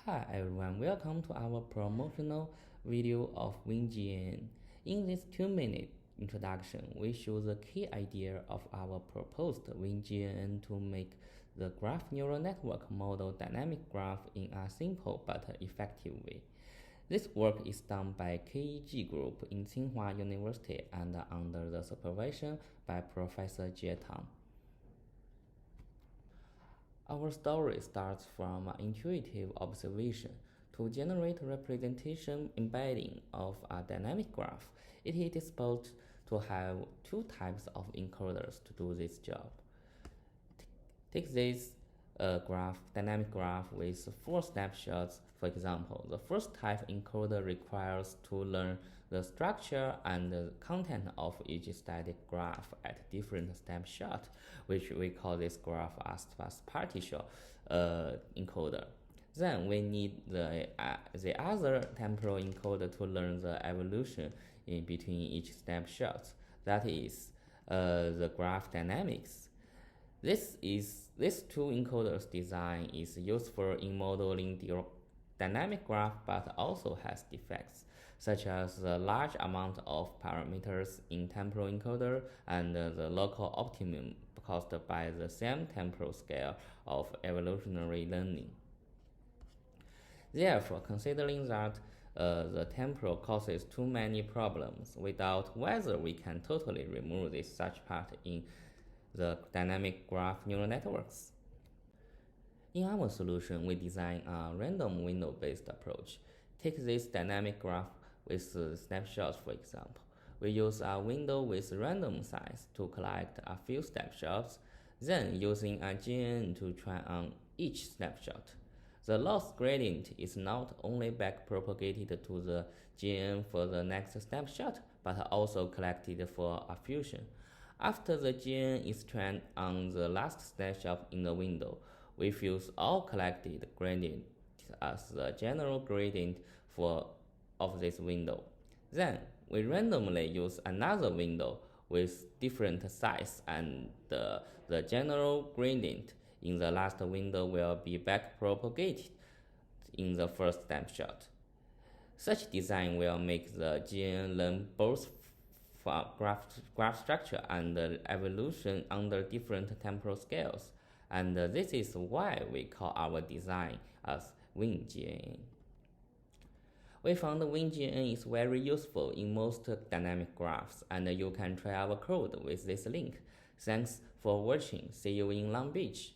Hi everyone, welcome to our promotional video of WinGNN. In this 2-minute introduction, we show the key idea of our proposed WinGNN to make the graph neural network model dynamic graph in a simple but effective way. This work is done by KDD group in Tsinghua University and under the supervision by Professor Yifan. Our story starts from an intuitive observation. To generate representation embedding of a dynamic graph, it is supposed to have two types of encoders to do this job. Take this dynamic graph with 4 snapshots. For example, the first type encoder requires to learn the structure and the content of each static graph at different snapshots, which we call this graph as partial encoder. Then we need the other temporal encoder to learn the evolution in between each snapshot. That is the graph dynamics. This two encoders design is useful in modeling the dynamic graph, but also has defects, such as the large amount of parameters in temporal encoder and the local optimum caused by the same temporal scale of evolutionary learning. Therefore, considering that the temporal causes too many problems, we doubt whether we can totally remove this such part in the dynamic graph neural networks. In our solution, we design a random window-based approach. Take this dynamic graph with snapshots, for example. We use a window with random size to collect a few snapshots, then using a GNN to try on each snapshot. The loss gradient is not only backpropagated to the GNN for the next snapshot, but also collected for a fusion. After the GNN is trained on the last snapshot in the window, we fuse all collected gradients as the general gradient of this window. Then we randomly use another window with different size, and the general gradient in the last window will be backpropagated in the first snapshot. Such design will make the GNN learn both graph structure and evolution under different temporal scales, and this is why we call our design as WinGNN. We found WinGNN is very useful in most dynamic graphs, and you can try our code with this link. Thanks for watching. See you in Long Beach.